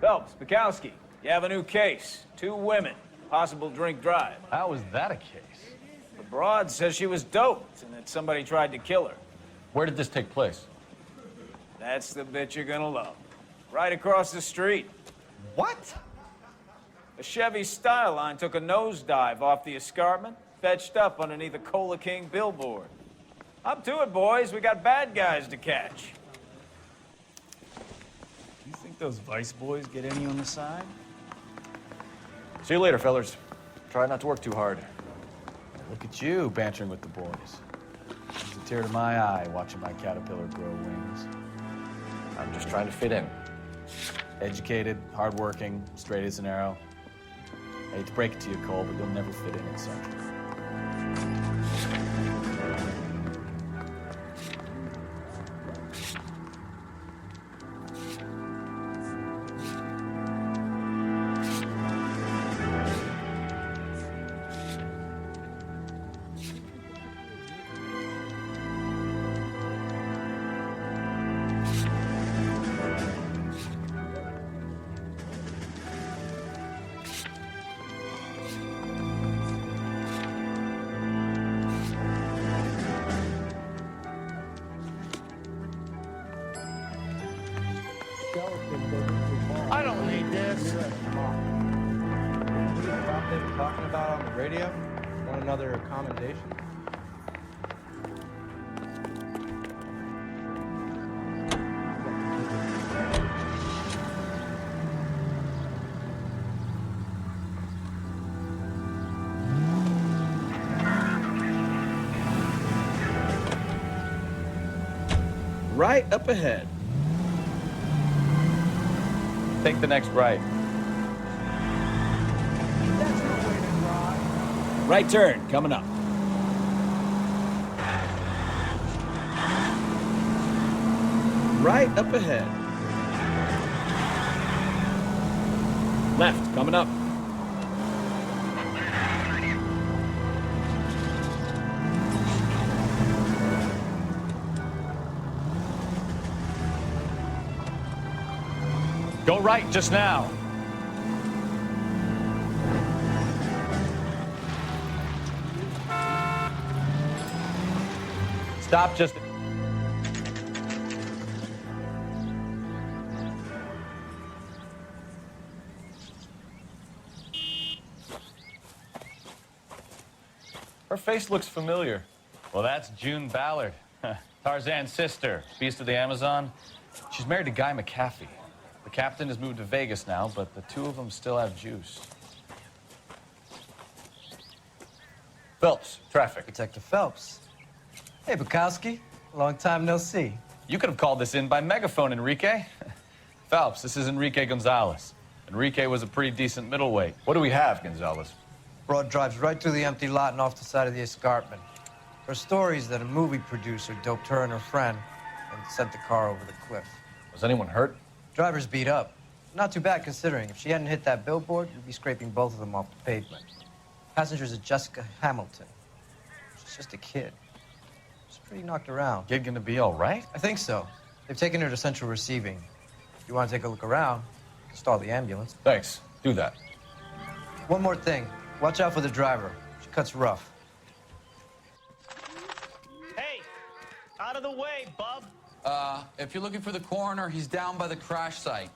Phelps, Bukowski, you have a new case. 2 women, possible drink drive. How is that a case? The broad says she was doped and that somebody tried to kill her. Where did this take place? That's the bit you're gonna love. Right across the street. What? A Chevy Styline took a nosedive off the escarpment, fetched up underneath a Cola King billboard. Up to it, boys. We got bad guys to catch. You think those Vice boys get any on the side? See you later, fellers. Try not to work too hard. Look at you bantering with the boys. There's a tear to my eye watching my caterpillar grow wings. I'm just trying to fit in. Educated, hardworking, straight as an arrow. I hate to break it to you, Cole, but you'll never fit in at Central. I don't need this. What they were talking about on the radio? Want another commendation? Right up ahead. Take the next right. Right turn, coming up. Right up ahead. Left, coming up. Go right just now. Stop just... Her face looks familiar. Well, that's June Ballard, Tarzan's sister, beast of the Amazon. She's married to Guy McAfee. The captain has moved to Vegas now, but the 2 of them still have juice. Phelps, traffic. Detective Phelps. Hey, Bukowski. Long time no see. You could have called this in by megaphone, Enrique. Phelps, this is Enrique Gonzalez. Enrique was a pretty decent middleweight. What do we have, Gonzalez? Broad drives right through the empty lot and off the side of the escarpment. Her story is that a movie producer doped her and her friend and sent the car over the cliff. Was anyone hurt? Driver's beat up. Not too bad considering. If she hadn't hit that billboard, you'd be scraping both of them off the pavement. Passenger's a Jessica Hamilton. She's just a kid. She's pretty knocked around. Kid gonna be all right? I think so. They've taken her to central receiving. If you want to take a look around, stall the ambulance. Thanks. Do that. One more thing. Watch out for the driver. She cuts rough. Hey, out of the way, bub. If you're looking for the coroner, he's down by the crash site.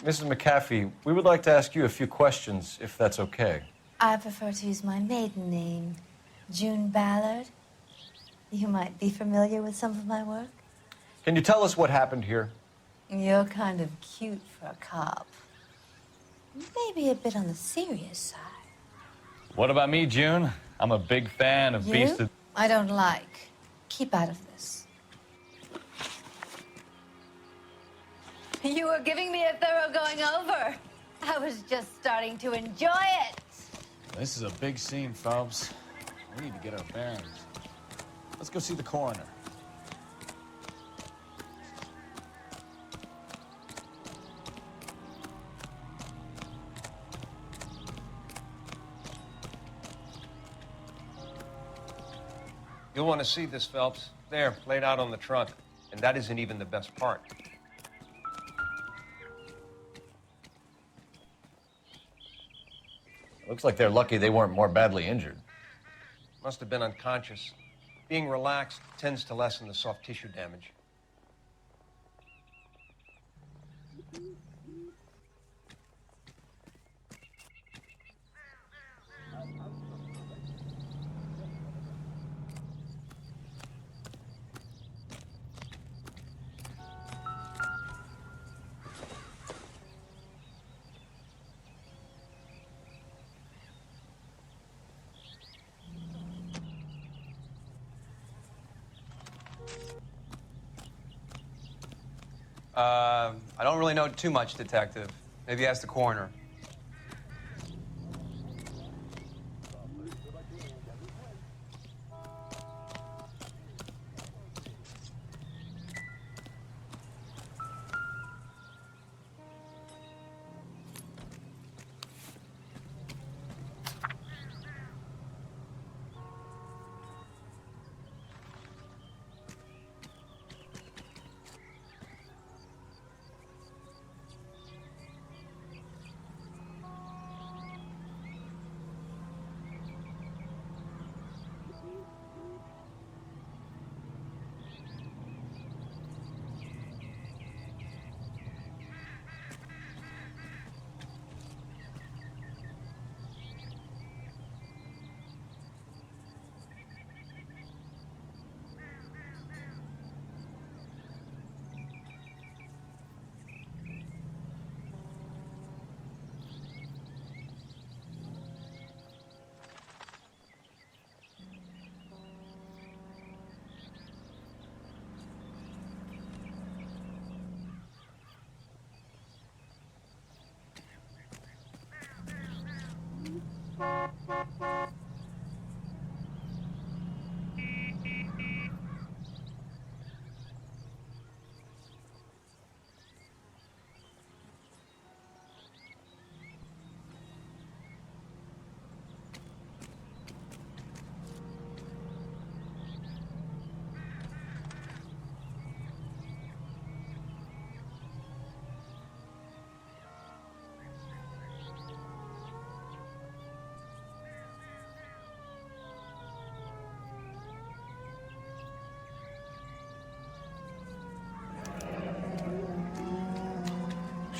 Mrs. McAfee, we would like to ask you a few questions, if that's okay. I prefer to use my maiden name, June Ballard. You might be familiar with some of my work. Can you tell us what happened here? You're kind of cute for a cop. Maybe a bit on the serious side. What about me, June? I'm a big fan of Beast of... I don't like. Keep out of this. You were giving me a thorough going over. I was just starting to enjoy it. This is a big scene, Phelps. We need to get our bearings. Let's go see the coroner. You'll want to see this, Phelps. There, laid out on the trunk. And that isn't even the best part. Looks like they're lucky they weren't more badly injured. Must have been unconscious. Being relaxed tends to lessen the soft tissue damage. I don't really know too much, Detective. Maybe ask the coroner.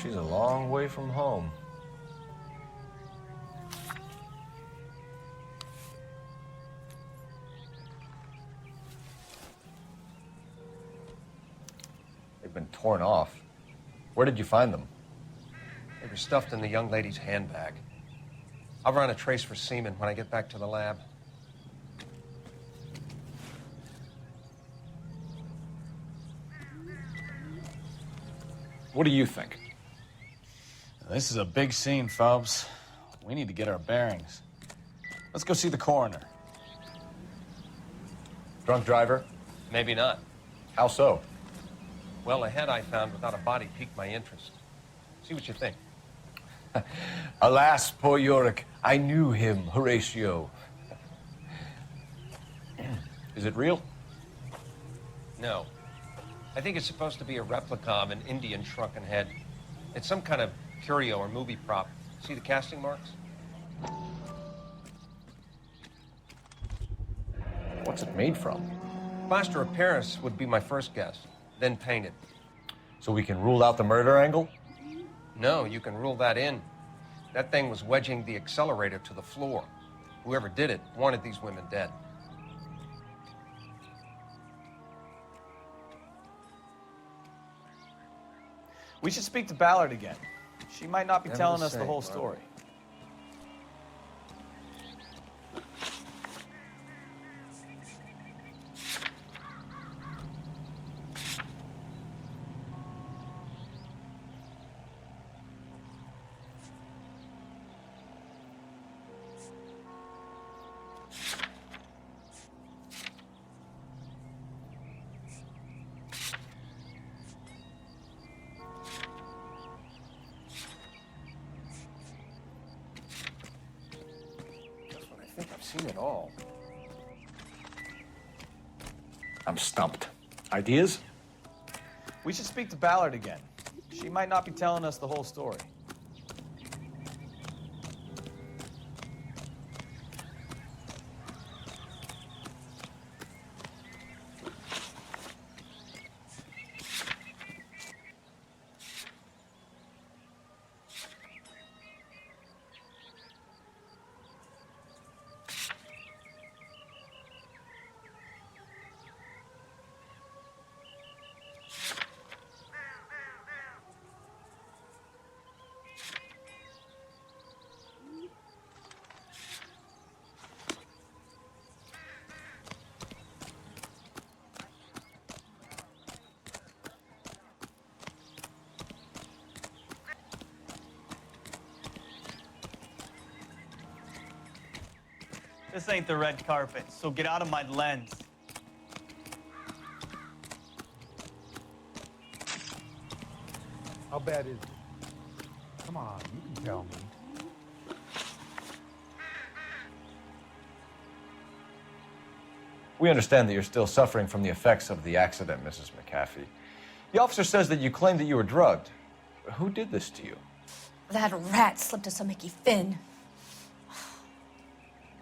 She's a long way from home. They've been torn off. Where did you find them? They were stuffed in the young lady's handbag. I'll run a trace for semen when I get back to the lab. What do you think? This is a big scene, Phelps. We need to get our bearings. Let's go see the coroner. Drunk driver? Maybe not. How so? Well, a head I found without a body piqued my interest. See what you think. Alas, poor Yorick. I knew him, Horatio. Is it real? No. I think it's supposed to be a replica of an Indian shrunken head. It's some kind of curio or movie prop. See the casting marks? What's it made from? Plaster of Paris would be my first guess, then painted. So we can rule out the murder angle? No, you can rule that in. That thing was wedging the accelerator to the floor. Whoever did it wanted these women dead. We should speak to Ballard again. She might not be telling us the whole story. seen it all. I'm stumped. Ideas? We should speak to Ballard again. She might not be telling us the whole story. This ain't the red carpet, so get out of my lens. How bad is it? Come on, you can tell me. We understand that you're still suffering from the effects of the accident, Mrs. McAfee. The officer says that you claimed that you were drugged. Who did this to you? That rat slipped us a Mickey Finn.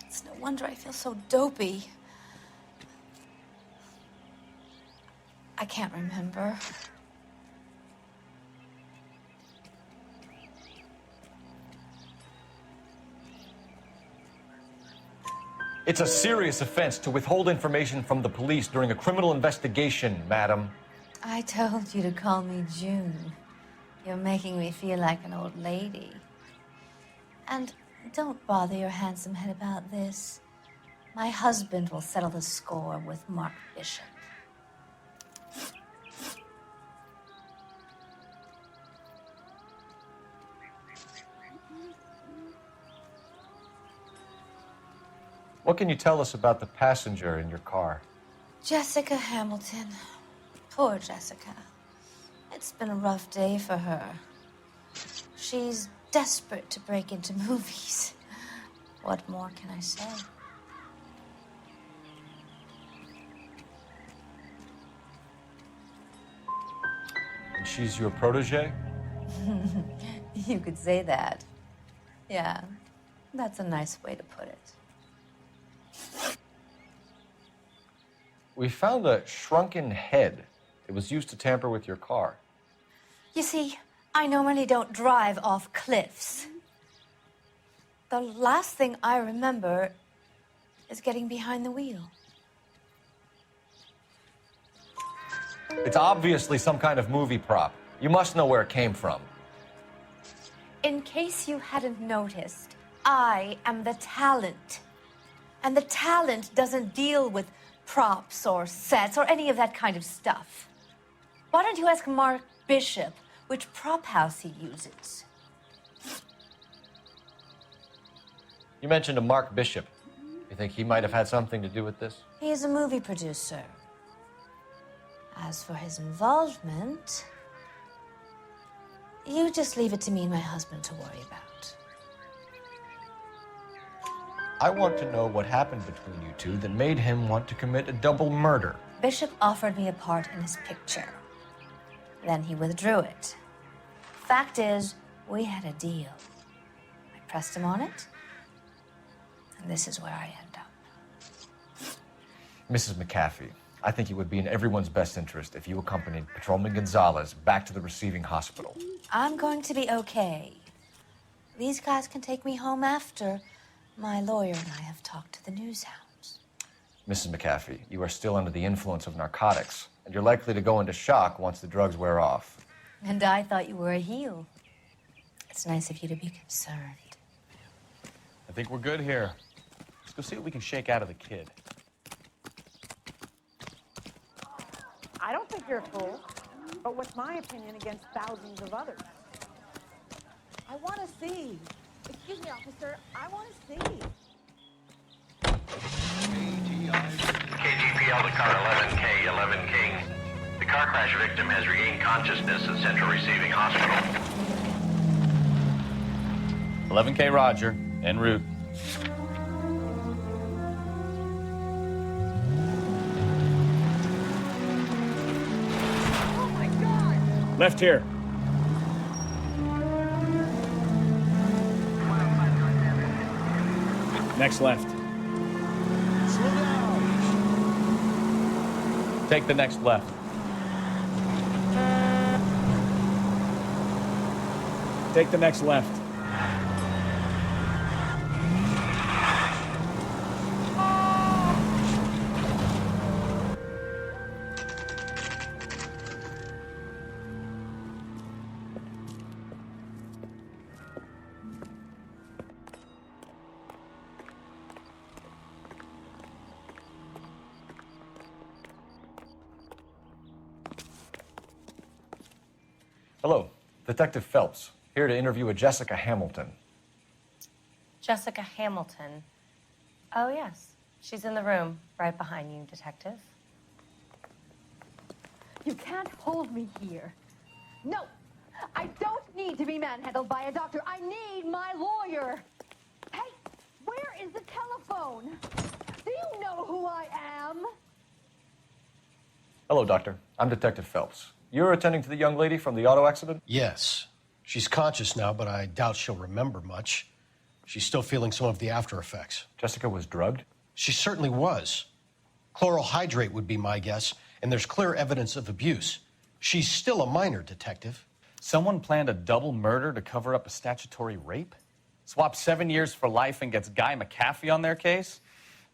It's no wonder I feel so dopey. I can't remember. It's a serious offense to withhold information from the police during a criminal investigation, madam. I told you to call me June. You're making me feel like an old lady. And don't bother your handsome head about this. My husband will settle the score with Mark Bishop. What can you tell us about the passenger in your car? Jessica Hamilton. Poor Jessica. It's been a rough day for her. She's desperate to break into movies. What more can I say? And she's your protege? You could say that. Yeah, that's a nice way to put it. We found a shrunken head. It was used to tamper with your car. You see, I normally don't drive off cliffs. The last thing I remember is getting behind the wheel. It's obviously some kind of movie prop. You must know where it came from. In case you hadn't noticed, I am the talent. And the talent doesn't deal with props or sets or any of that kind of stuff. Why don't you ask Mark Bishop which prop house he uses? You mentioned a Mark Bishop. You think he might have had something to do with this? He is a movie producer. As for his involvement, you just leave it to me and my husband to worry about. I want to know what happened between you two that made him want to commit a double murder. Bishop offered me a part in his picture. Then he withdrew it. Fact is, we had a deal. I pressed him on it, and this is where I end up. Mrs. McAfee, I think it would be in everyone's best interest if you accompanied Patrolman Gonzalez back to the receiving hospital. I'm going to be okay. These guys can take me home after. My lawyer and I have talked to the news hounds. Mrs. McAfee, you are still under the influence of narcotics, and you're likely to go into shock once the drugs wear off. And I thought you were a heel. It's nice of you to be concerned. I think we're good here. Let's go see what we can shake out of the kid. I don't think you're a fool, but what's my opinion against thousands of others? I want to see. Excuse me, officer, I want to see. KGPL to car 11K, 11 King. The car crash victim has regained consciousness at Central Receiving Hospital. 11K Roger, en route. Left here. Next left. Slow down. Take the next left. Take the next left. Hello, Detective Phelps, here to interview a Jessica Hamilton. Jessica Hamilton. Oh, yes. She's in the room, right behind you, Detective. You can't hold me here. No, I don't need to be manhandled by a doctor. I need my lawyer. Hey, where is the telephone? Do you know who I am? Hello, Doctor. I'm Detective Phelps. You're attending to the young lady from the auto accident? Yes. She's conscious now, but I doubt she'll remember much. She's still feeling some of the after effects. Jessica was drugged? She certainly was. Chloral hydrate would be my guess, and there's clear evidence of abuse. She's still a minor, Detective. Someone planned a double murder to cover up a statutory rape? Swap 7 years for life and gets Guy McAfee on their case?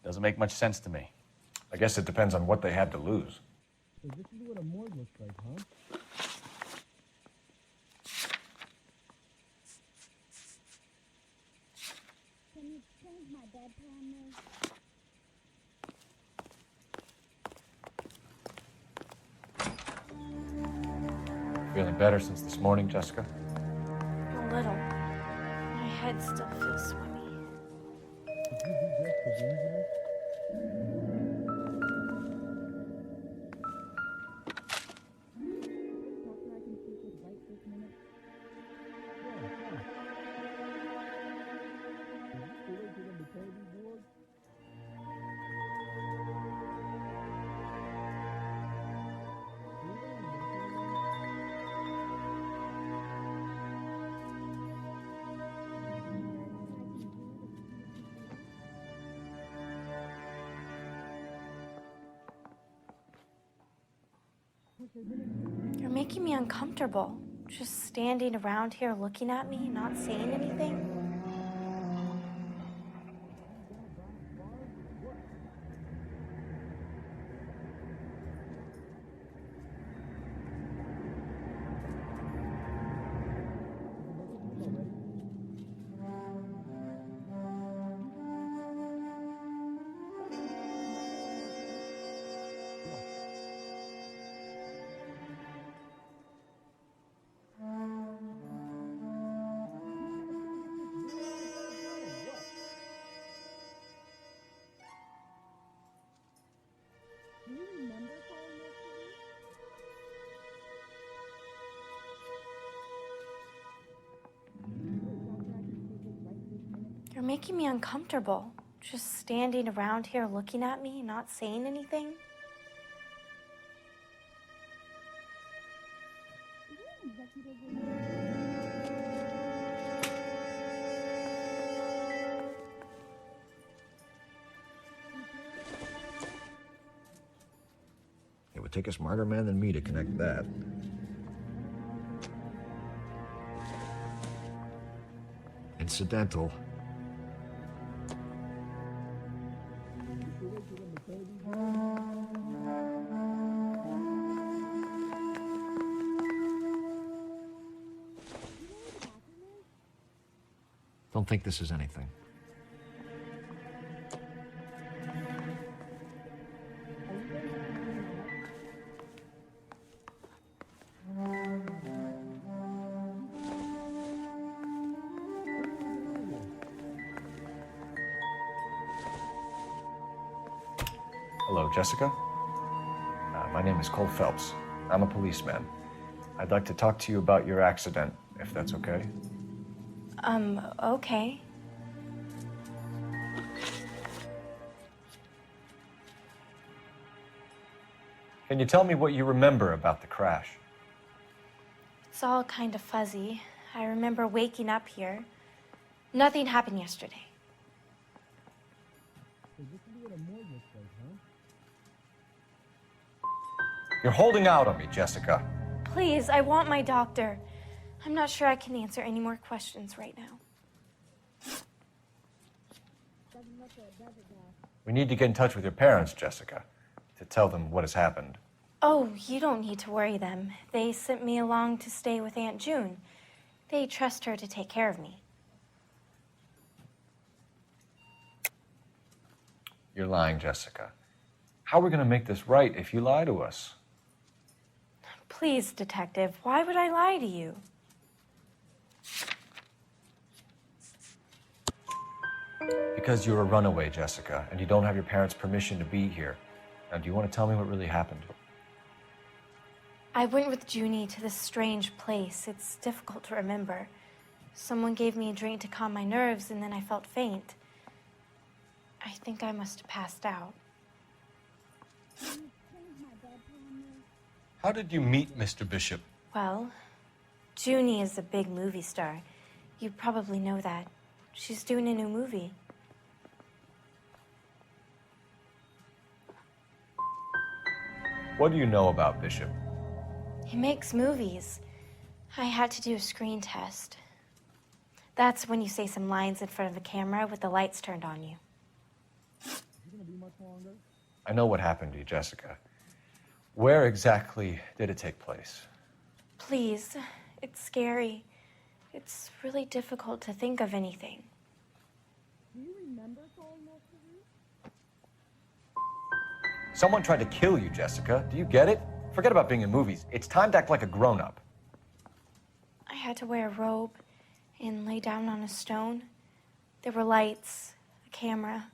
Doesn't make much sense to me. I guess it depends on what they had to lose. So this is what a morgue looks like, huh? Can you change my bedpan, Feeling better since this morning, Jessica? A little. My head still feels swimmy. Did you do just the wind there? Doctor, I can speak with right this minute. You're making me uncomfortable. Just standing around here looking at me, not saying anything. You're making me uncomfortable. Just standing around here looking at me, not saying anything. It would take a smarter man than me to connect that. Incidental. Don't think this is anything. Hello, Jessica. My name is Cole Phelps. I'm a policeman. I'd like to talk to you about your accident, if that's okay. Okay. Can you tell me what you remember about the crash? It's all kind of fuzzy. I remember waking up here. Nothing happened yesterday. You're holding out on me, Jessica. Please, I want my doctor. I'm not sure I can answer any more questions right now. We need to get in touch with your parents, Jessica, to tell them what has happened. Oh, you don't need to worry them. They sent me along to stay with Aunt June. They trust her to take care of me. You're lying, Jessica. How are we going to make this right if you lie to us? Please, Detective, why would I lie to you? Because you're a runaway, Jessica, and you don't have your parents' permission to be here. Now, do you want to tell me what really happened? I went with Junie to this strange place. It's difficult to remember. Someone gave me a drink to calm my nerves, and then I felt faint. I think I must have passed out. How did you meet Mr. Bishop? Well, Junie is a big movie star. You probably know that. She's doing a new movie. What do you know about Bishop? He makes movies. I had to do a screen test. That's when you say some lines in front of a camera with the lights turned on you. I know what happened to you, Jessica. Where exactly did it take place? Please, it's scary. It's really difficult to think of anything. Do you remember calling Master Reed? Someone tried to kill you, Jessica. Do you get it? Forget about being in movies. It's time to act like a grown-up. I had to wear a robe and lay down on a stone. There were lights, a camera.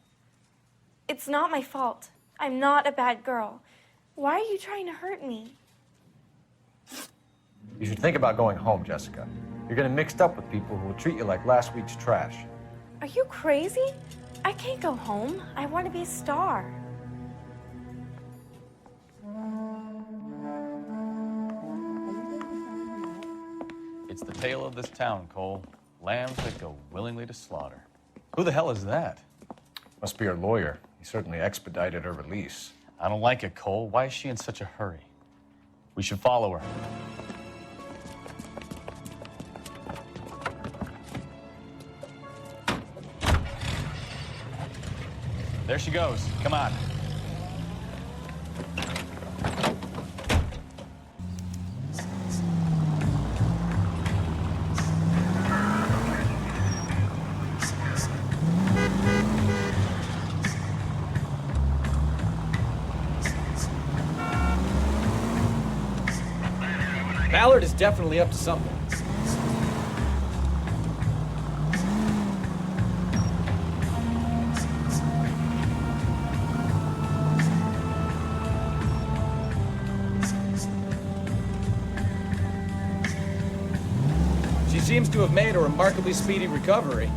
It's not my fault. I'm not a bad girl. Why are you trying to hurt me? You should think about going home, Jessica. You're getting mixed up with people who will treat you like last week's trash. Are you crazy? I can't go home. I want to be a star. It's the tale of this town, Cole. Lambs that go willingly to slaughter. Who the hell is that? Must be her lawyer. He certainly expedited her release. I don't like it, Cole. Why is she in such a hurry? We should follow her. There she goes. Come on. Ballard is definitely up to something. She seems to have made a remarkably speedy recovery.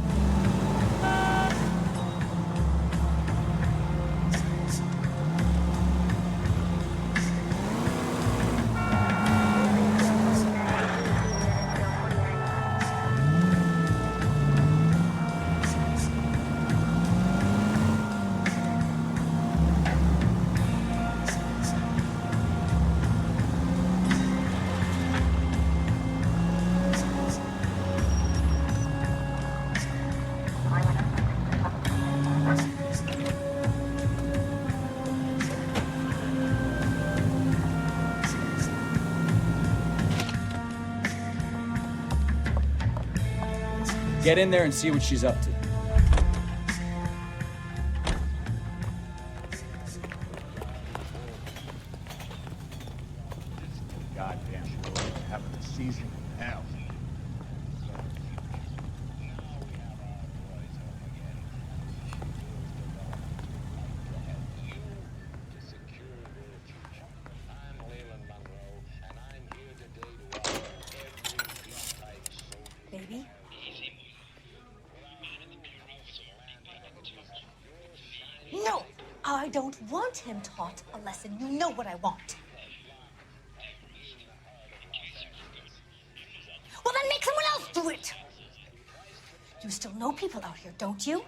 Get in there and see what she's up to. Goddamn boy, having a season in hell. Baby? No! I don't want him taught a lesson. You know what I want. still know people out here, don't you?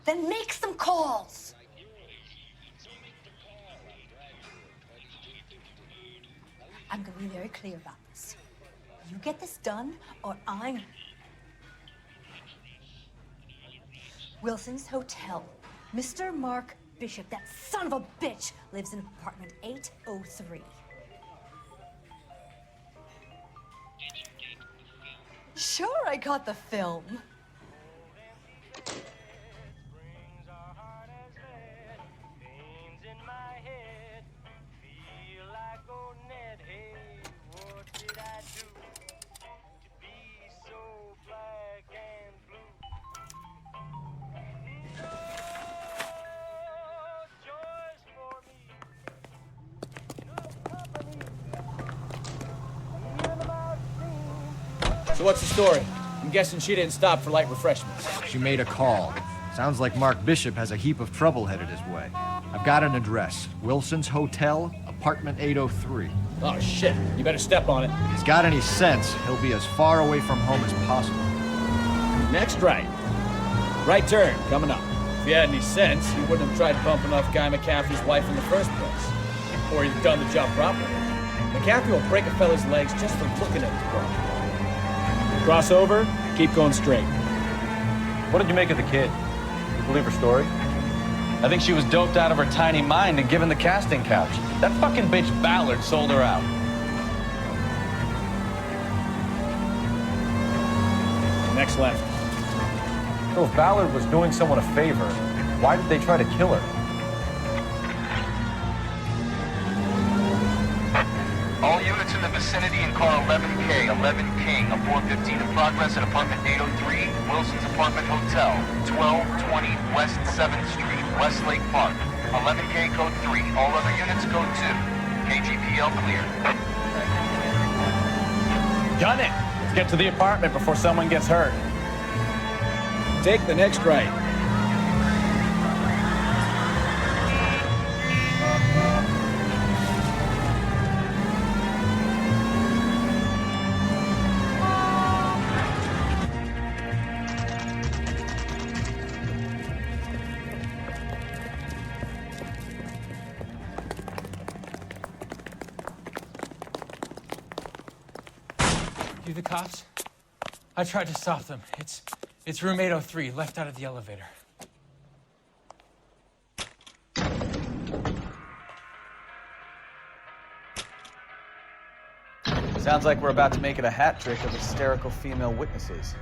Then make some calls. I'm going to be very clear about this. You get this done, or I'm... Wilson's Hotel. Mr. Mark Bishop, that son of a bitch, lives in apartment 803. Sure, I got the film. So what's the story? I'm guessing she didn't stop for light refreshments. She made a call. Sounds like Mark Bishop has a heap of trouble headed his way. I've got an address. Wilson's Hotel, apartment 803. Oh, shit. You better step on it. If he's got any sense, he'll be as far away from home as possible. Next right. Right turn, coming up. If he had any sense, he wouldn't have tried bumping off Guy McCaffrey's wife in the first place. Or he'd have done the job properly. McCaffrey will break a fella's legs just for looking at his bro. Cross over, keep going straight. What did you make of the kid? You believe her story? I think she was doped out of her tiny mind and given the casting couch. That fucking bitch Ballard sold her out. Next left. So if Ballard was doing someone a favor, why did they try to kill her? All units in the vicinity in car 11K, 11 King, a 415 in progress at apartment 803, Wilson's Apartment Hotel, 1220 West 7th Street, Westlake Park. 11K code 3, all other units code 2. KGPL clear. Gun it! Let's get to the apartment before someone gets hurt. Take the next right. You the cops? I tried to stop them. It's room 803, left out of the elevator. Sounds like we're about to make it a hat trick of hysterical female witnesses.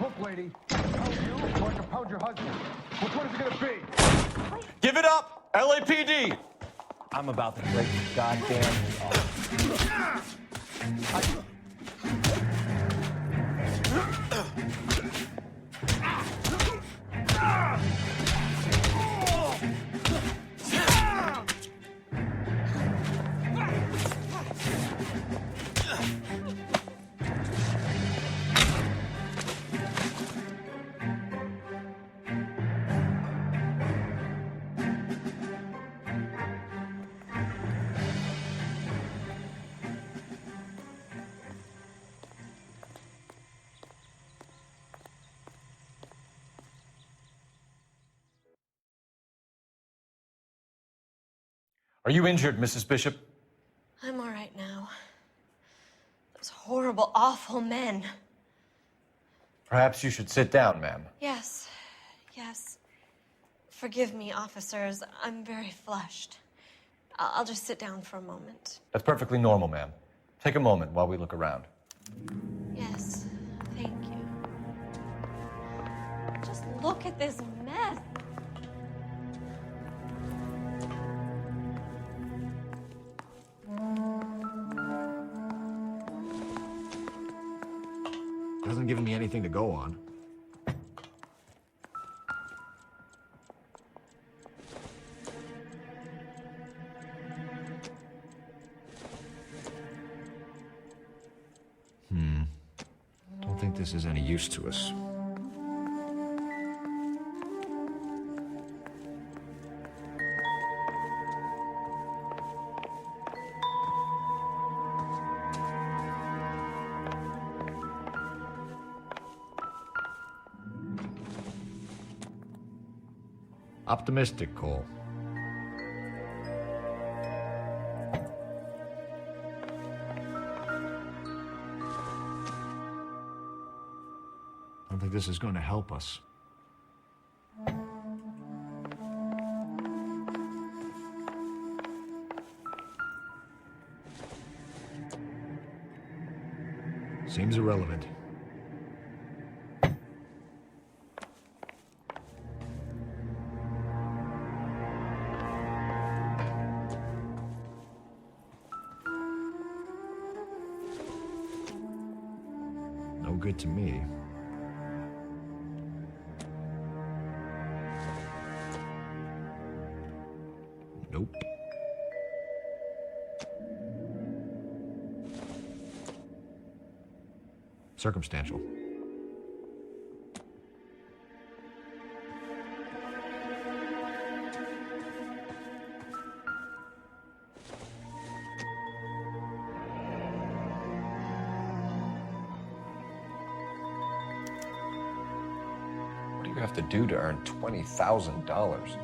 Look, lady, pound you or I can pound your husband. Which one is it gonna be? Give it up! LAPD! I'm about to break the goddamn off. Are you injured, Mrs. Bishop? I'm all right now. Those horrible, awful men. Perhaps you should sit down, ma'am. Yes, yes. Forgive me, officers. I'm very flushed. I'll just sit down for a moment. That's perfectly normal, ma'am. Take a moment while we look around. Yes, thank you. Just look at this mess. Doesn't give me anything to go on. Don't think this is any use to us. Optimistic, Cole. I don't think this is going to help us. Seems irrelevant. No good to me. Nope. Circumstantial. What do you have to do to earn $20,000?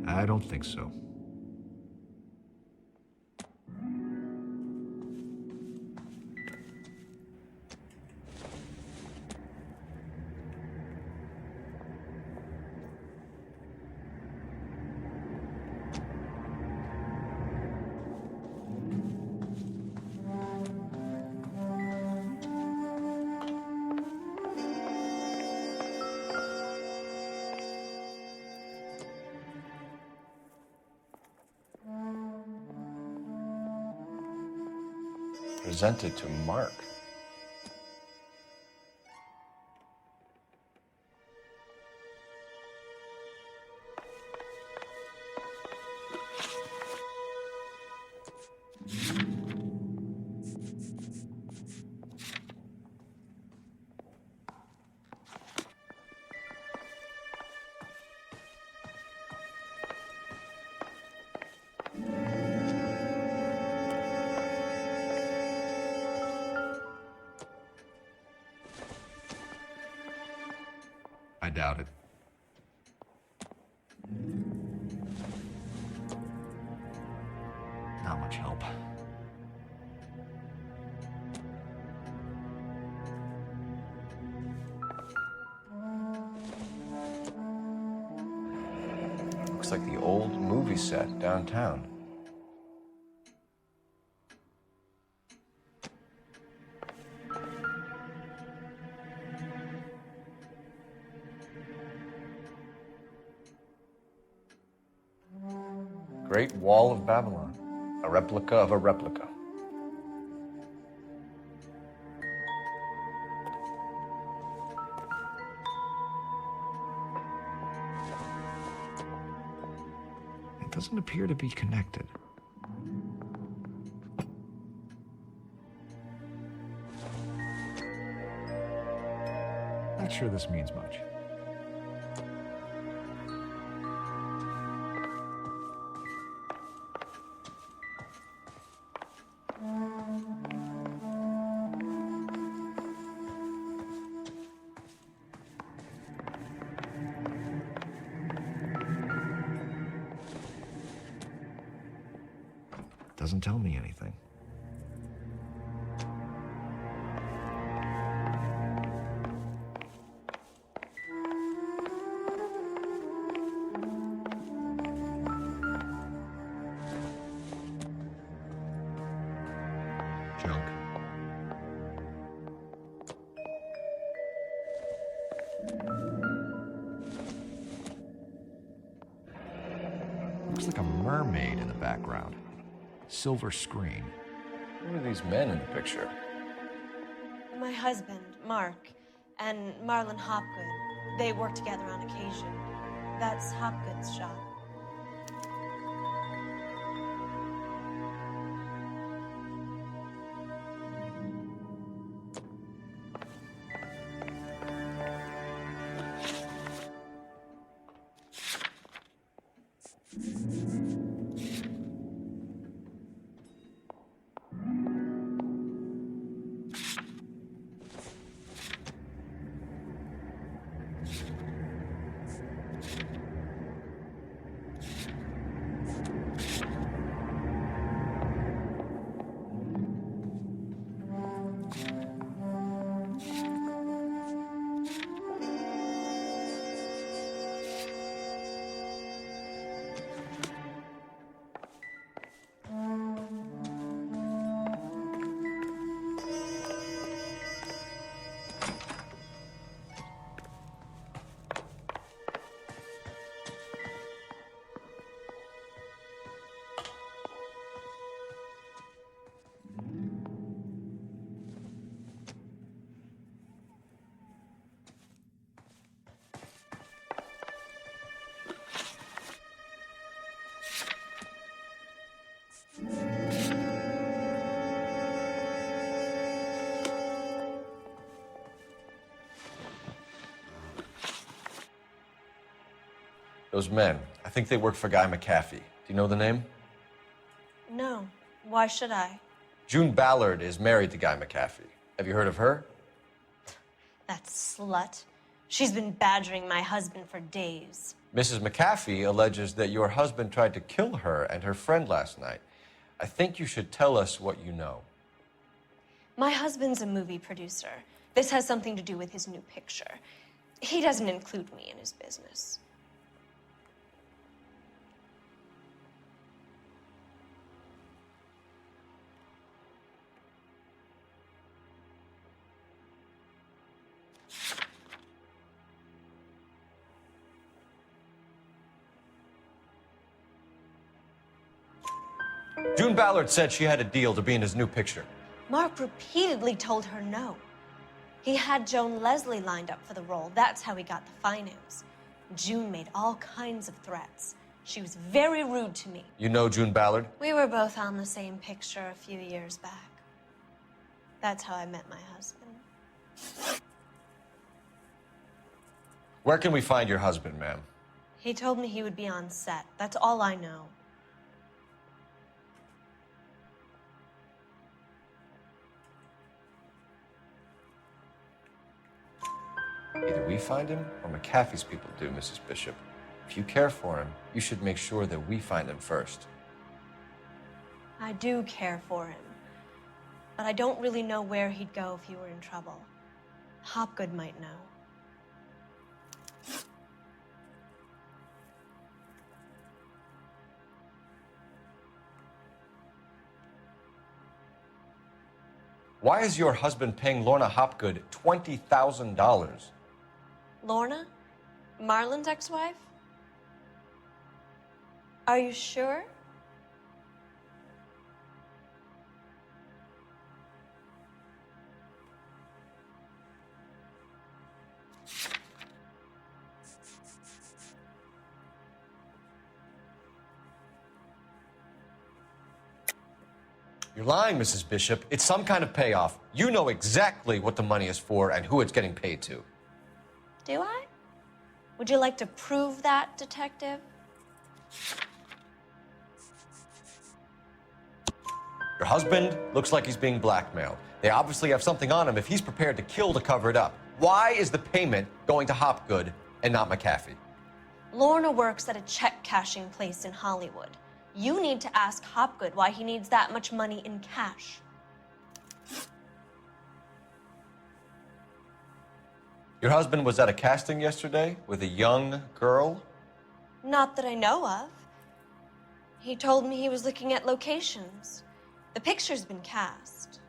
I don't think so. Presented to Mark. I doubt it. Not much help. Looks like the old movie set downtown. Great Wall of Babylon, a replica of a replica. It doesn't appear to be connected. Not sure this means much. Doesn't tell me anything. Junk. Looks like a mermaid in the background. Silver screen. Who are these men in the picture? My husband, Mark, and Marlon Hopgood. They work together on occasion. That's Hopgood's shop. Those men, I think they work for Guy McAfee. Do you know the name? No. Why should I? June Ballard is married to Guy McAfee. Have you heard of her? That slut. She's been badgering my husband for days. Mrs. McAfee alleges that your husband tried to kill her and her friend last night. I think you should tell us what you know. My husband's a movie producer. This has something to do with his new picture. He doesn't include me in his business. June Ballard said she had a deal to be in his new picture. Mark repeatedly told her no. He had Joan Leslie lined up for the role. That's how he got the finance. June made all kinds of threats. She was very rude to me. You know June Ballard? We were both on the same picture a few years back. That's how I met my husband. Where can we find your husband, ma'am? He told me he would be on set. That's all I know. Either we find him or McAfee's people do, Mrs. Bishop. If you care for him, you should make sure that we find him first. I do care for him, but I don't really know where he'd go if he were in trouble. Hopgood might know. Why is your husband paying Lorna Hopgood $20,000? Lorna? Marlon's ex-wife? Are you sure? You're lying, Mrs. Bishop. It's some kind of payoff. You know exactly what the money is for and who it's getting paid to. Do I? Would you like to prove that, detective? Your husband looks like he's being blackmailed. They obviously have something on him if he's prepared to kill to cover it up. Why is the payment going to Hopgood and not McAfee? Lorna works at a check-cashing place in Hollywood. You need to ask Hopgood why he needs that much money in cash. Your husband was at a casting yesterday with a young girl? Not that I know of. He told me he was looking at locations. The picture's been cast.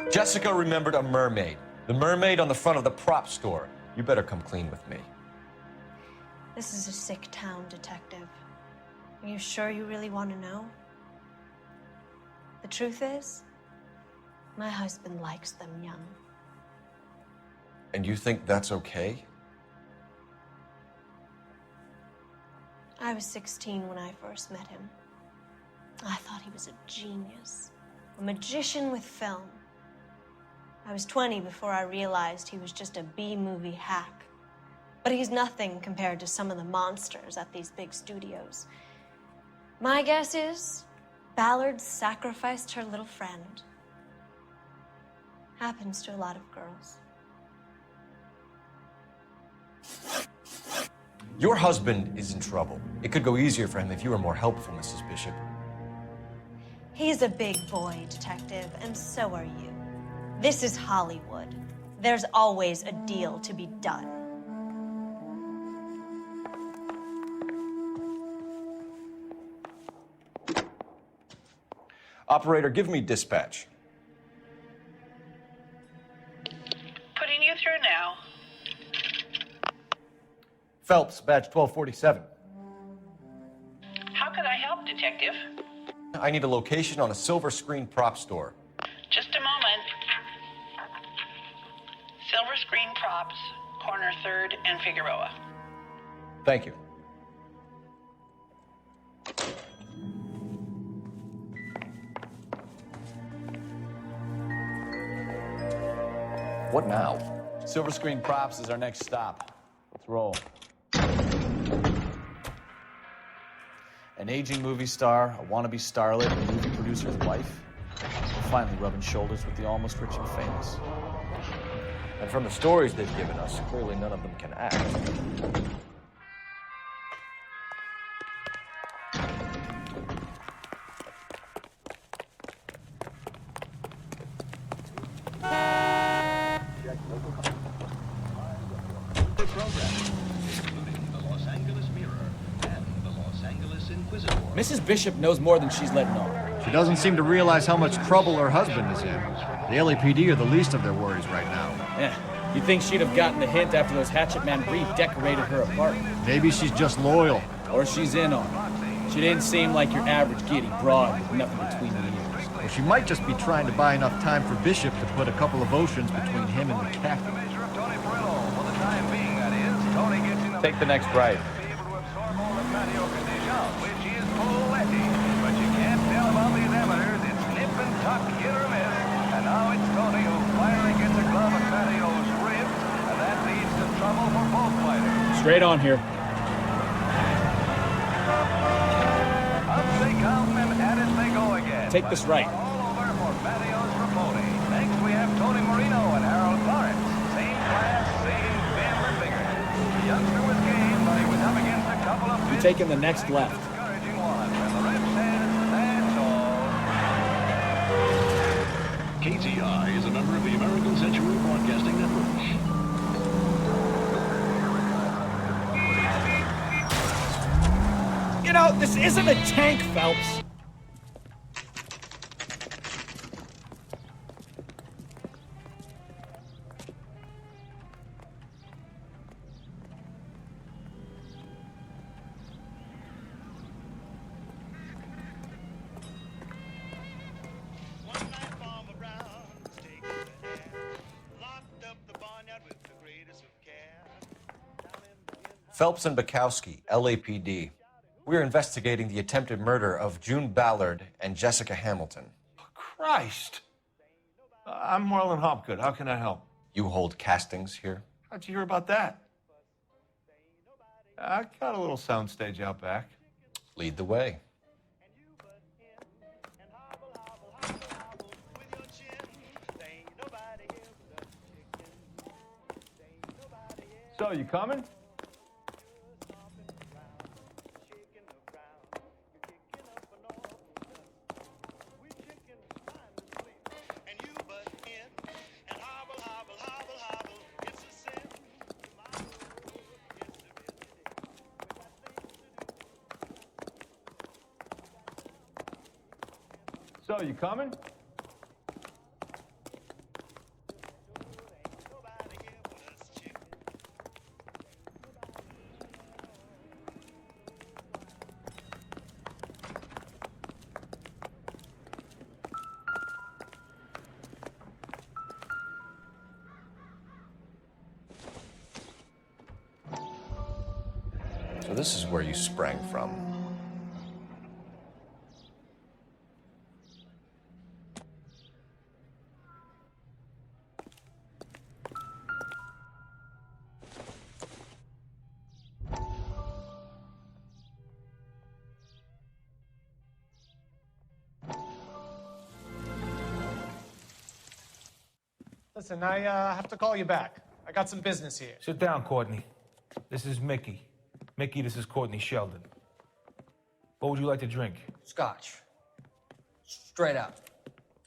Jessica remembered a mermaid. The mermaid on the front of the prop store. You better come clean with me. This is a sick town, detective. Are you sure you really want to know? The truth is, my husband likes them young. And you think that's okay? I was 16 when I first met him. I thought he was a genius, a magician with film. I was 20 before I realized he was just a B-movie hack. But he's nothing compared to some of the monsters at these big studios. My guess is Ballard sacrificed her little friend. Happens to a lot of girls. Your husband is in trouble. It could go easier for him if you were more helpful, Mrs. Bishop. He's a big boy, detective, and so are you. This is Hollywood. There's always a deal to be done. Operator, give me dispatch. Putting you through now. Phelps, badge 1247. How could I help, Detective? I need a location on a silver screen prop store. Just a moment. Silver Screen Props, corner 3rd and Figueroa. Thank you. What now? Silver screen props is our next stop. Let's roll. An aging movie star, a wannabe starlet, a movie producer's wife, finally rubbing shoulders with the almost rich and famous. And from the stories they've given us, clearly none of them can act. Mrs. Bishop knows more than she's letting on. She doesn't seem to realize how much trouble her husband is in. The LAPD are the least of their worries right now. Yeah, you'd think she'd have gotten the hint after those Hatchet Man redecorated her apartment. Maybe she's just loyal. Or she's in on it. She didn't seem like your average giddy broad with nothing between the ears. Or she might just be trying to buy enough time for Bishop to put a couple of oceans between him and the captain. Take the next right. Straight on here. Take this right. Next we have Tony Marino and Harold Lawrence. Same class, same bim and bigger. The youngster was game, but he was up against a couple of You're taking the next left. discouraging ones. And the ref says that's all. KTI is a member of the American Century Broadcasting Network. You know, this isn't a tank, Phelps. Phelps and Bukowski, LAPD. We're investigating the attempted murder of June Ballard and Jessica Hamilton. Christ! I'm Marlon Hopgood. How can I help? You hold castings here? How'd you hear about that? I got a little soundstage out back. Lead the way. So, you coming? So, you coming? So this is where you sprang from. Listen, I have to call you back. I got some business here. Sit down, Courtney. This is Mickey. Mickey, this is Courtney Sheldon. What would you like to drink? Scotch. Straight out.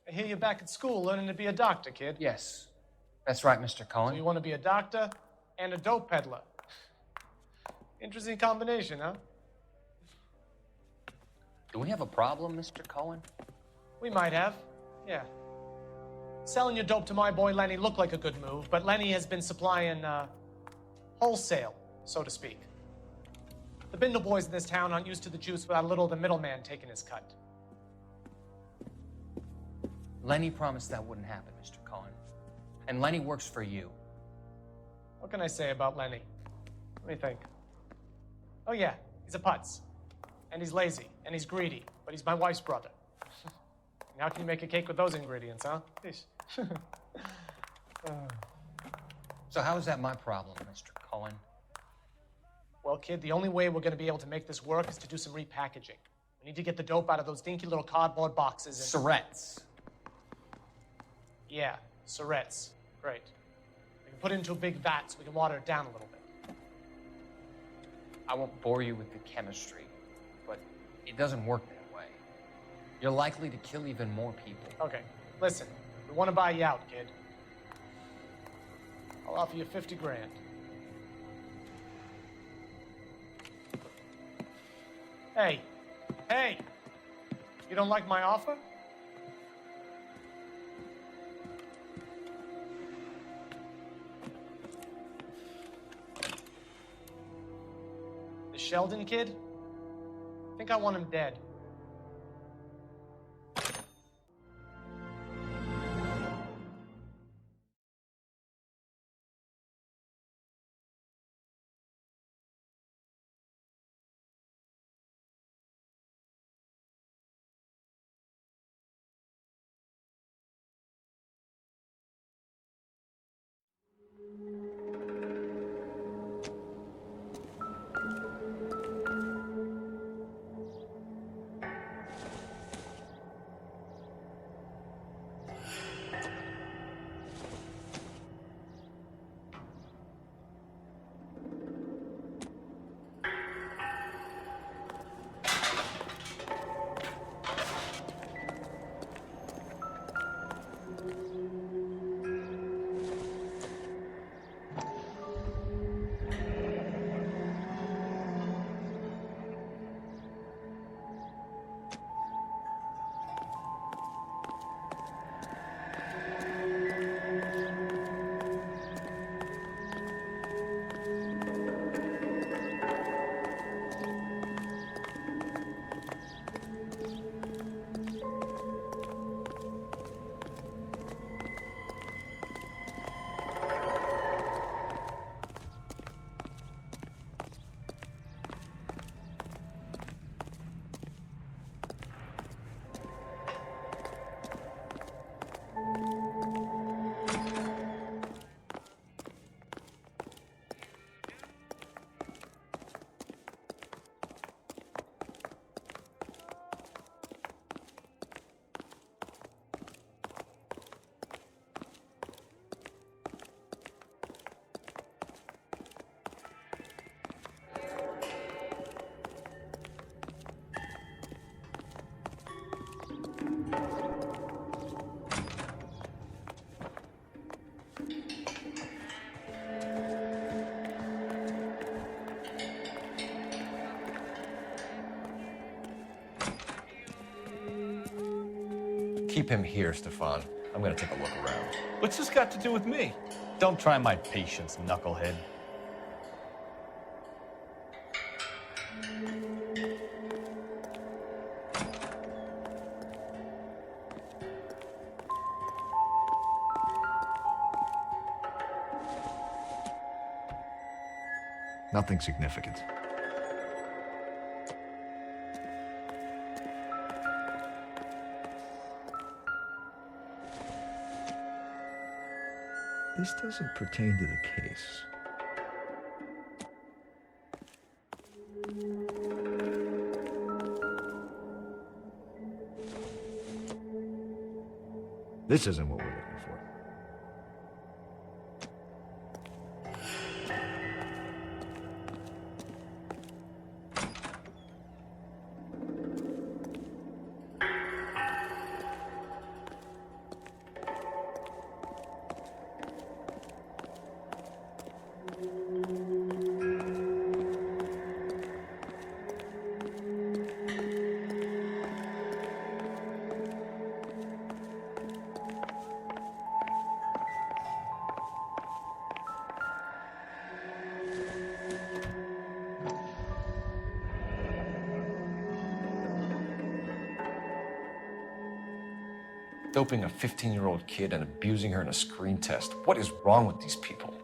I hear you're back at school learning to be a doctor, kid. Yes. That's right, Mr. Cohen. So you want to be a doctor and a dope peddler. Interesting combination, huh? Do we have a problem, Mr. Cohen? We might have, yeah. Selling your dope to my boy Lenny looked like a good move, but Lenny has been supplying, wholesale, so to speak. The Bindle boys in this town aren't used to the juice without a little of the middleman taking his cut. Lenny promised that wouldn't happen, Mr. Cohen. And Lenny works for you. What can I say about Lenny? Let me think. Oh yeah, he's a putz. And he's lazy, and he's greedy, but he's my wife's brother. And how can you make a cake with those ingredients, huh? So how is that my problem, Mr. Cohen? Well, kid, the only way we're going to be able to make this work is to do some repackaging. We need to get the dope out of those dinky little cardboard boxes and... Surrettes. Yeah, Surrettes. Great. We can put it into a big vat so we can water it down a little bit. I won't bore you with the chemistry, but it doesn't work that way. You're likely to kill even more people. Okay, listen. We want to buy you out, kid. I'll offer you 50 grand. Hey, hey! You don't like my offer? The Sheldon kid? I think I want him dead. Keep him here, Stefan. I'm gonna take a look around. What's this got to do with me? Don't try my patience, knucklehead. Nothing significant. This doesn't pertain to the case. This isn't what we're looking for. Doping a 15-year-old kid and abusing her in a screen test. What is wrong with these people?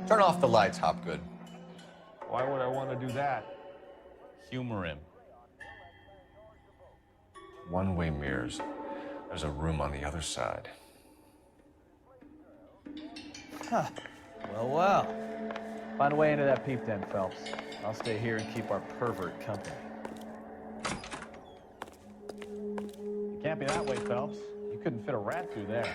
Turn off the lights, Hopgood. Why would I want to do that? Humor him. One-way mirrors. There's a room on the other side. Huh. Well, well. Find a way into that peep den, Phelps. I'll stay here and keep our pervert company. It can't be that way, Phelps. You couldn't fit a rat through there.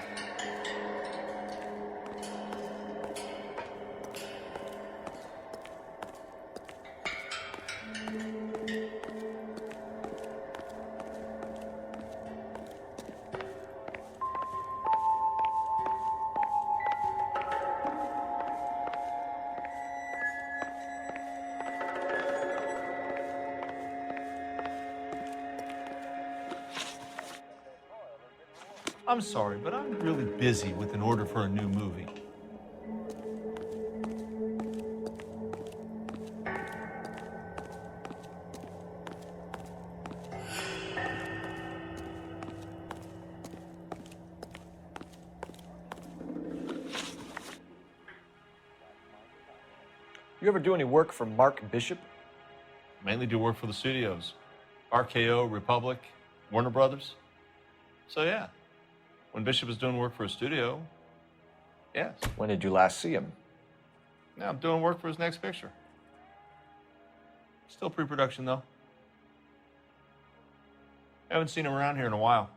I'm sorry, but I'm really busy with an order for a new movie. You ever do any work for Mark Bishop? Mainly do work for the studios. RKO, Republic, Warner Brothers. So yeah, when Bishop is doing work for a studio, yes. When did you last see him? Now I'm doing work for his next picture. Still pre-production though. Haven't seen him around here in a while.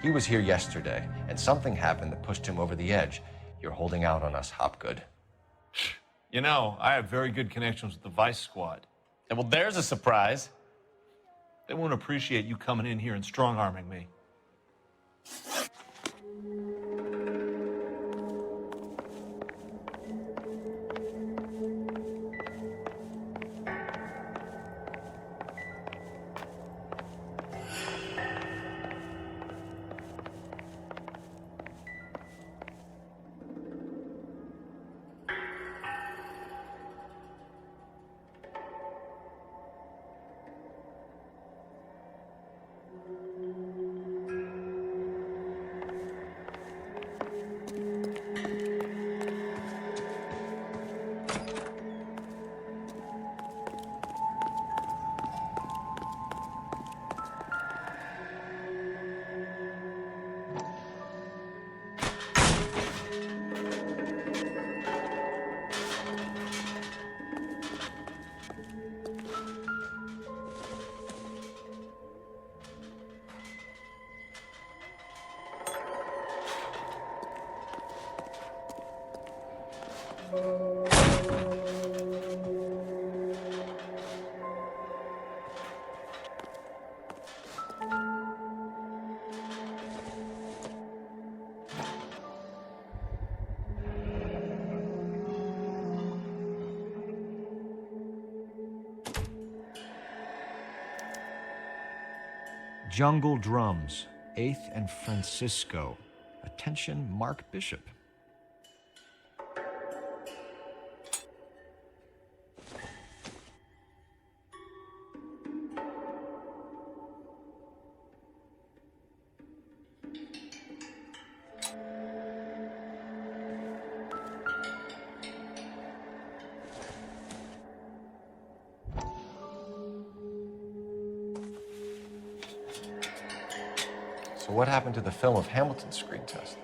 He was here yesterday, and something happened that pushed him over the edge. You're holding out on us, Hopgood. You know, I have very good connections with the Vice Squad. Yeah, well, there's a surprise. They won't appreciate you coming in here and strong-arming me. Jungle Drums, 8th and Francisco. Attention, Mark Bishop. So what happened to the film of Hamilton's screen test?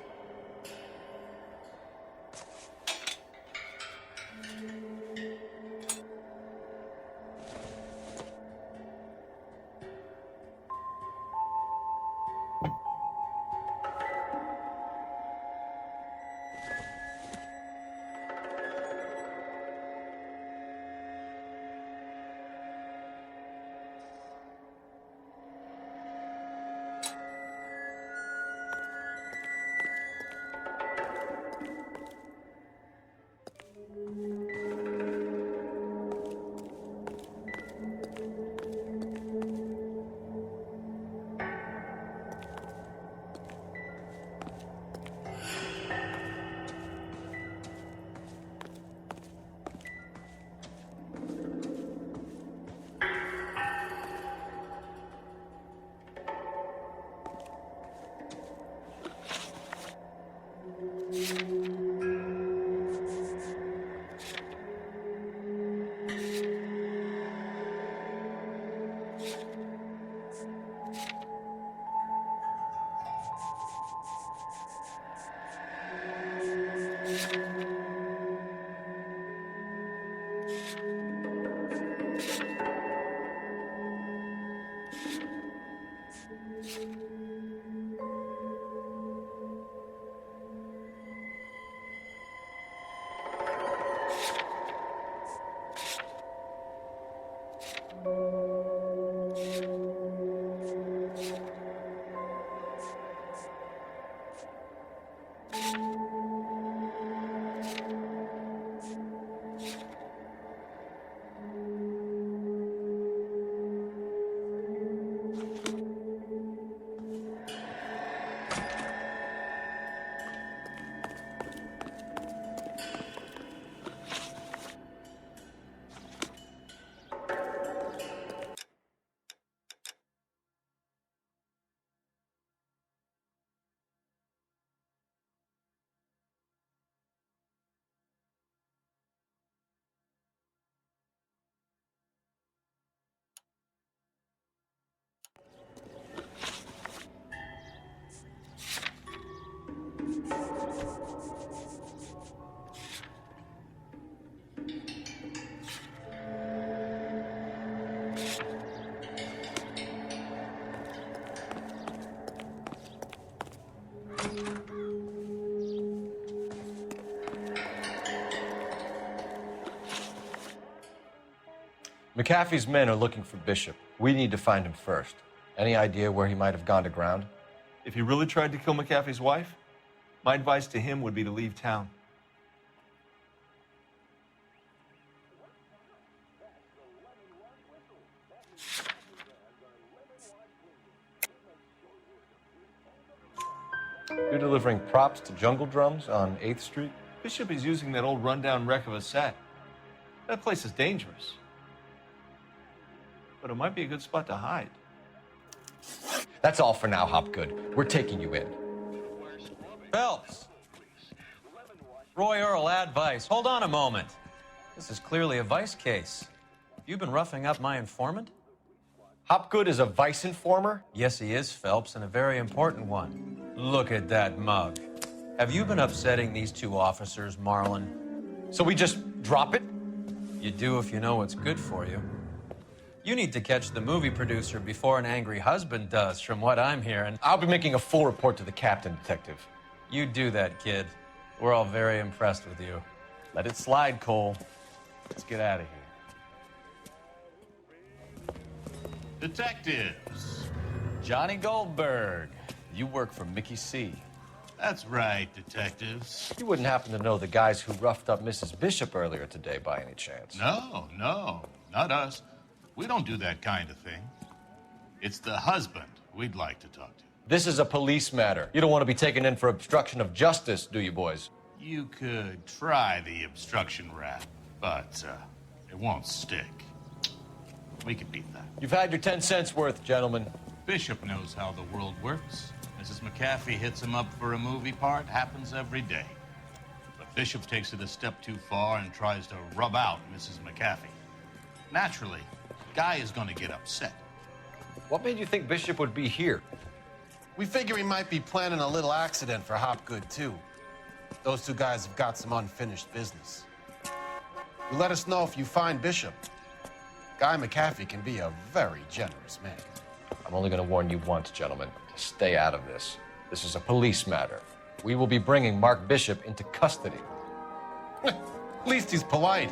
McAfee's men are looking for Bishop. We need to find him first. Any idea where he might have gone to ground? If he really tried to kill McAfee's wife, my advice to him would be to leave town. You're delivering props to jungle drums on 8th Street? Bishop is using that old rundown wreck of a set. That place is dangerous. But it might be a good spot to hide. That's all for now, Hopgood. We're taking you in. Phelps! Roy Earl, ad vice. Hold on a moment. This is clearly a vice case. You've been roughing up my informant? Hopgood is a vice informer? Yes, he is, Phelps, and a very important one. Look at that mug. Have you been upsetting these two officers, Marlon? So we just drop it? You do if you know what's good for you. You need to catch the movie producer before an angry husband does, from what I'm hearing. I'll be making a full report to the captain, Detective. You do that, kid. We're all very impressed with you. Let it slide, Cole. Let's get out of here. Detectives. Johnny Goldberg. You work for Mickey C. That's right, detectives. You wouldn't happen to know the guys who roughed up Mrs. Bishop earlier today by any chance? No, not us. We don't do that kind of thing. It's the husband we'd like to talk to. This is a police matter. You don't want to be taken in for obstruction of justice, do you, boys? You could try the obstruction rap, but it won't stick. We could beat that. You've had your 10 cents worth, gentlemen. Bishop knows how the world works. Mrs. McAfee hits him up for a movie part. Happens every day. But Bishop takes it a step too far and tries to rub out Mrs. McAfee. Naturally, Guy is going to get upset. What made you think Bishop would be here? We figure he might be planning a little accident for Hopgood, too. Those two guys have got some unfinished business. You let us know if you find Bishop. Guy McAfee can be a very generous man. I'm only going to warn you once, gentlemen. Stay out of this. This is a police matter. We will be bringing Mark Bishop into custody. At least he's polite.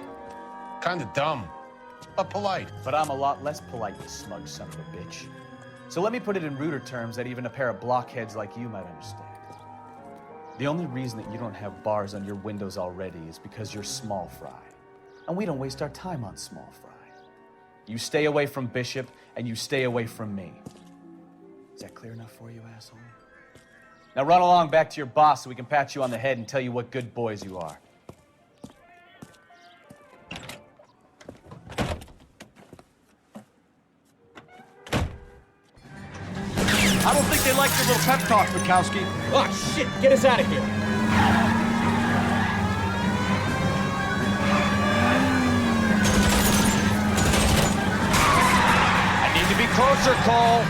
Kind of dumb, but polite. But I'm a lot less polite, you smug son of a bitch. So let me put it in ruder terms that even a pair of blockheads like you might understand. The only reason that you don't have bars on your windows already is because you're small fry. And we don't waste our time on small fry. You stay away from Bishop, and you stay away from me. Is that clear enough for you, asshole? Now run along back to your boss so we can pat you on the head and tell you what good boys you are. I don't think they like your little pep talk, Bukowski. Oh, shit! Get us out of here! I need to be closer, Cole.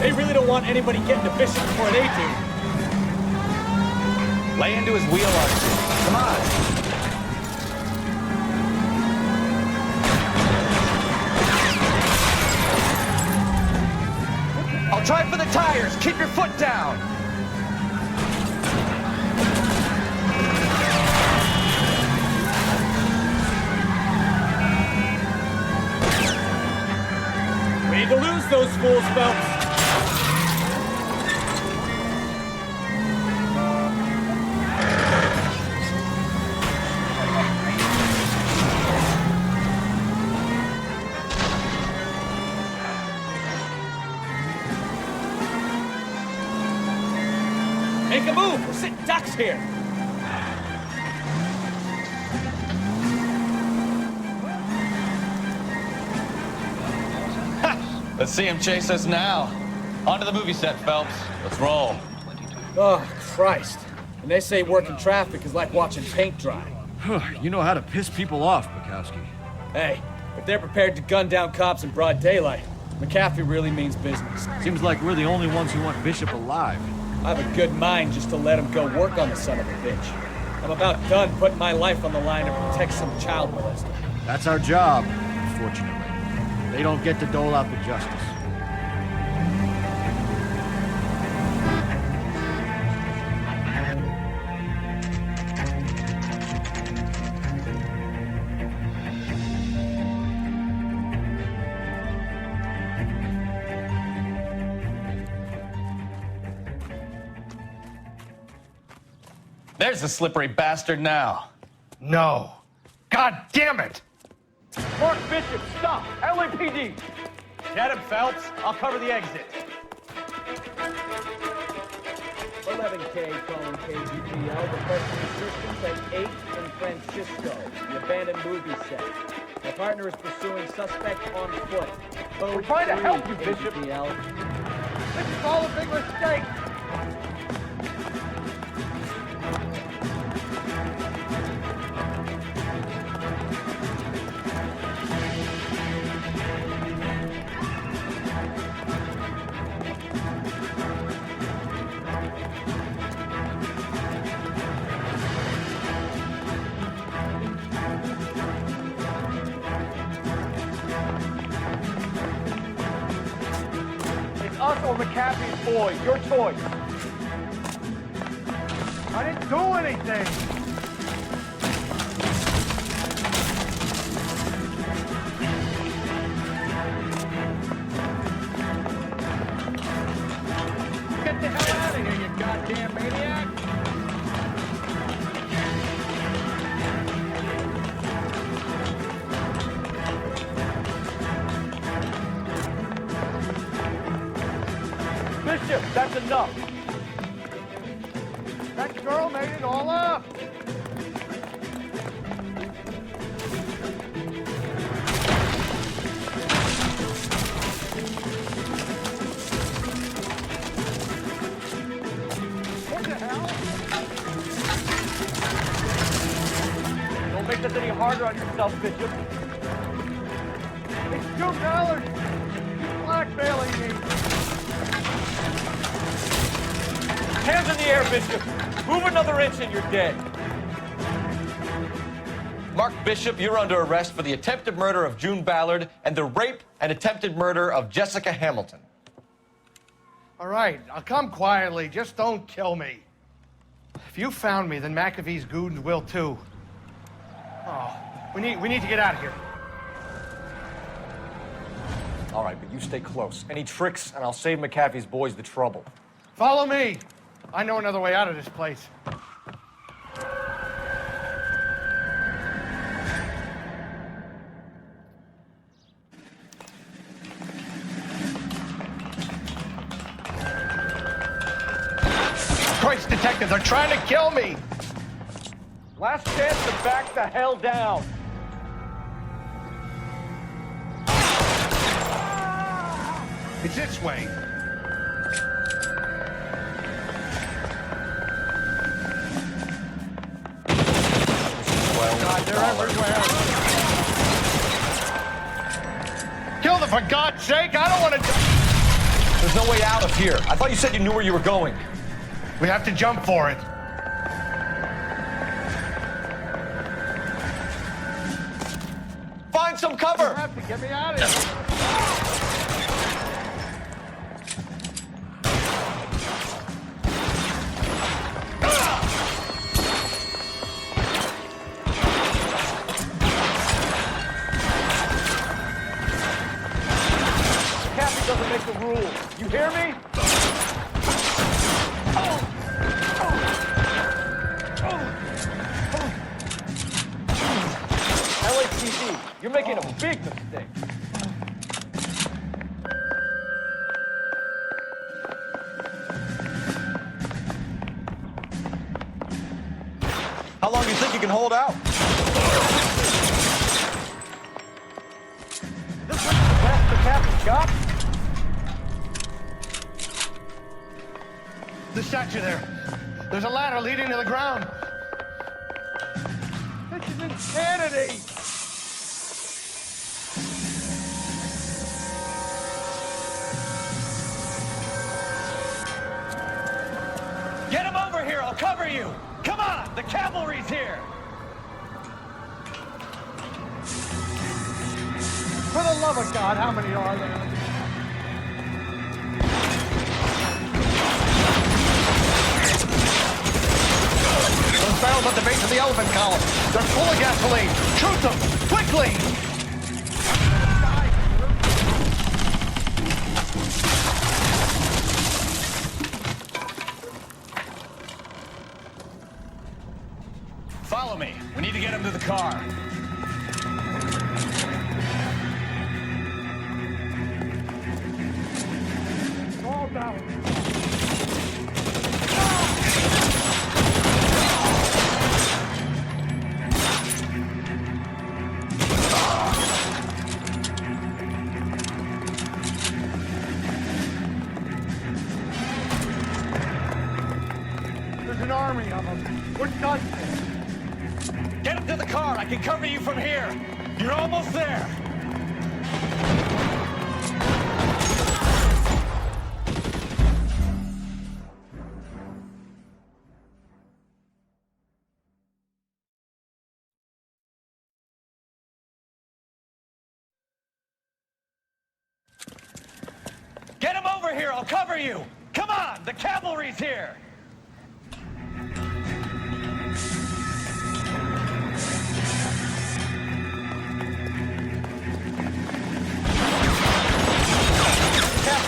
They really don't want anybody getting to Bishop before they do. Lay into his wheel, Archie. Come on. I'll try for the tires. Keep your foot down. We need to lose those fools, Phelps. Make a move! We're sitting ducks here! Let's see him chase us now. Onto the movie set, Phelps. Let's roll. Oh, Christ. And they say working traffic is like watching paint dry. You know how to piss people off, Bukowski. Hey, if they're prepared to gun down cops in broad daylight, McAfee really means business. Seems like we're the only ones who want Bishop alive. I have a good mind just to let him go work on the son of a bitch. I'm about done putting my life on the line to protect some child molester. That's our job, unfortunately. They don't get to dole out the justice. There's the slippery bastard now. No. God damn it! Mark Bishop, stop! LAPD! Get him, Phelps. I'll cover the exit. 11K calling KGPL, requesting assistance at 8 in Francisco, the abandoned movie set. My partner is pursuing suspect on foot. We're trying to help you, Bishop. KGPL. This is all a big mistake. Us or McAfee's boy, your choice. I didn't do anything. Get the hell out of here, you goddamn maniac! Bishop, that's enough. That girl made it all up. What the hell? Don't make this any harder on yourself, Bishop. It's $2. You're blackmailing me. Hands in the air, Bishop. Move another inch and you're dead. Mark Bishop, you're under arrest for the attempted murder of June Ballard and the rape and attempted murder of Jessica Hamilton. All right, I'll come quietly. Just don't kill me. If you found me, then McAfee's goons will too. Oh, we need to get out of here. All right, but you stay close. Any tricks, and I'll save McAfee's boys the trouble. Follow me. I know another way out of this place. Christ, detectives, they're trying to kill me! Last chance to back the hell down. It's this way. God, they're everywhere. Kill them, for God's sake! I don't want to... There's no way out of here. I thought you said you knew where you were going. We have to jump for it. Find some cover! You have to get me out of here. Doesn't make the rules. You hear me? LAPD, you're making a big mistake. How long do you think you can hold out? This is the best the captain's got. The statue there. There's a ladder leading to the ground. This is insanity. Get him over here, I'll cover you! Come on, the cavalry's here! For the love of God, how many are there? Those barrels at the base of the elephant column. They're full of gasoline. Shoot them, quickly! Follow me. We need to get him to the car. All down. There's an army of them. We're done for. Get him to the car. I can cover you from here. You're almost there. Get him over here. I'll cover you. Come on. The cavalry's here.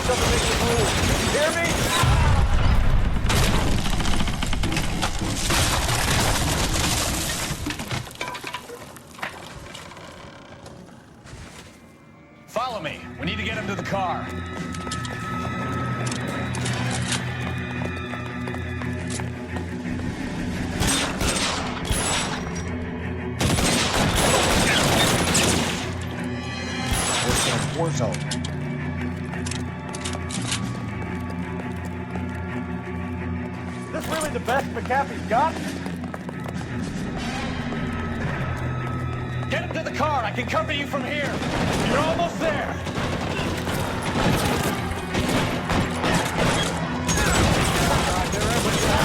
Doesn't make you move. You hear me? Follow me. We need to get him to the car. It's a war zone. Is this really the best McAfee's got? Get him to the car. I can cover you from here. You're almost there.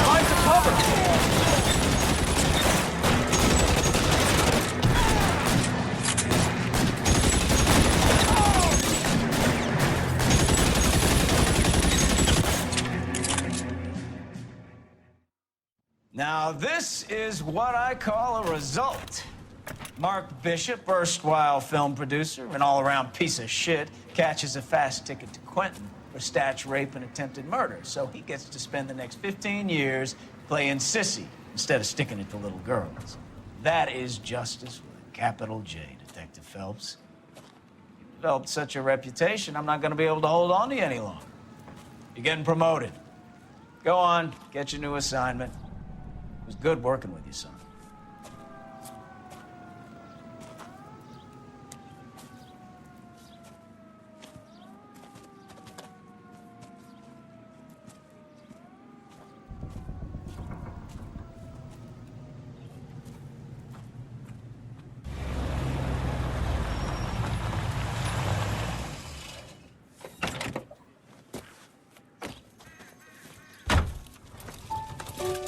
Find the cover. Now, this is what I call a result. Mark Bishop, erstwhile film producer and all-around piece of shit, catches a fast ticket to Quentin for statch rape and attempted murder. So he gets to spend the next 15 years playing sissy instead of sticking it to little girls. That is justice with a capital J, Detective Phelps. You developed such a reputation, I'm not going to be able to hold on to you any longer. You're getting promoted. Go on, get your new assignment. It was good working with you, son.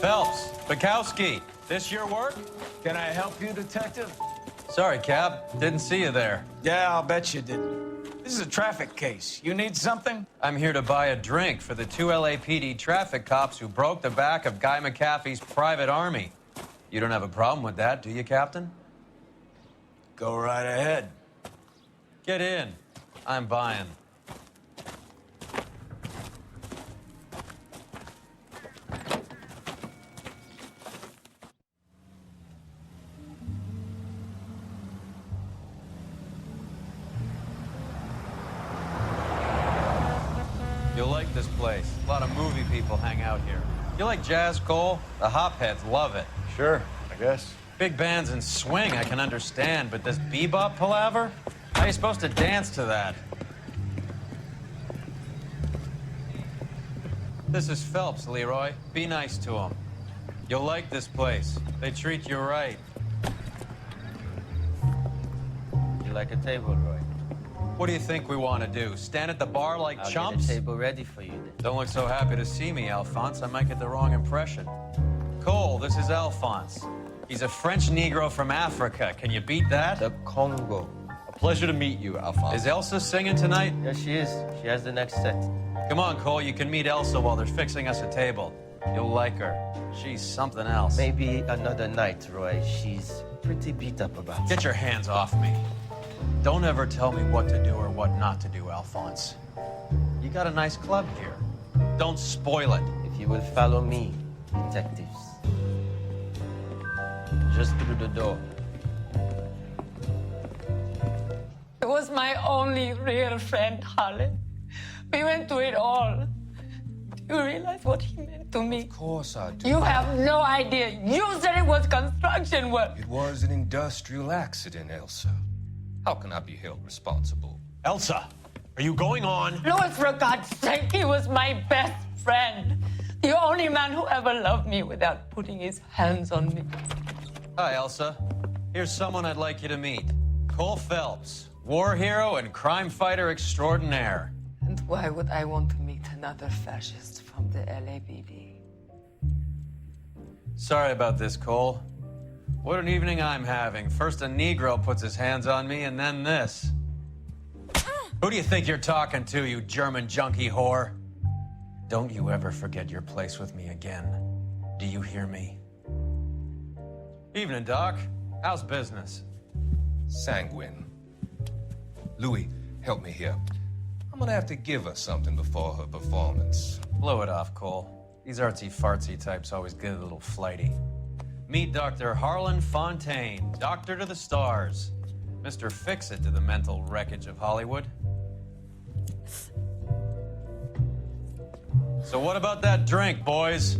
Phelps, Bukowski, this your work? Can I help you, Detective? Sorry, Cap. Didn't see you there. Yeah, I'll bet you didn't. This is a traffic case. You need something? I'm here to buy a drink for the 2 LAPD traffic cops who broke the back of Guy McAfee's private army. You don't have a problem with that, do you, Captain? Go right ahead. Get in. I'm buying. You'll like this place. A lot of movie people hang out here. You like jazz, Cole? The hopheads love it. Sure. I guess. Big bands and swing I can understand, but this bebop palaver? How are you supposed to dance to that? This is Phelps, Leroy. Be nice to him. You'll like this place. They treat you right. You like a table, Roy? What do you think we want to do? Stand at the bar like I'll chumps? get a table ready for you then. Don't look so happy to see me, Alphonse. I might get the wrong impression. Cole, this is Alphonse. He's a French Negro from Africa. Can you beat that? The Congo. A pleasure to meet you, Alphonse. Is Elsa singing tonight? Yes, she is. She has the next set. Come on, Cole. You can meet Elsa while they're fixing us a table. You'll like her. She's something else. Maybe another night, Roy. She's pretty beat up about it. Get your hands off me. Don't ever tell me what to do or what not to do, Alphonse. You got a nice club here. Don't spoil it. If you will follow me, detectives. Just through the door. He was my only real friend, Harlan. We went through it all. Do you realize what he meant to me? Of course I do. You have no idea. You said it was construction work. It was an industrial accident, Elsa. How can I be held responsible? Elsa, are you going on? Louis, for God's sake, he was my best friend. The only man who ever loved me without putting his hands on me. Hi, Elsa. Here's someone I'd like you to meet. Cole Phelps, war hero and crime fighter extraordinaire. And why would I want to meet another fascist from the LAPD? Sorry about this, Cole. What an evening I'm having. First a Negro puts his hands on me, and then this. Who do you think you're talking to, you German junkie whore? Don't you ever forget your place with me again. Do you hear me? Evening, Doc. How's business? Sanguine. Louis, help me here. I'm gonna have to give her something before her performance. Blow it off, Cole. These artsy-fartsy types always get a little flighty. Meet Dr. Harlan Fontaine, doctor to the stars. Mr. Fix-It to the mental wreckage of Hollywood. So what about that drink, boys?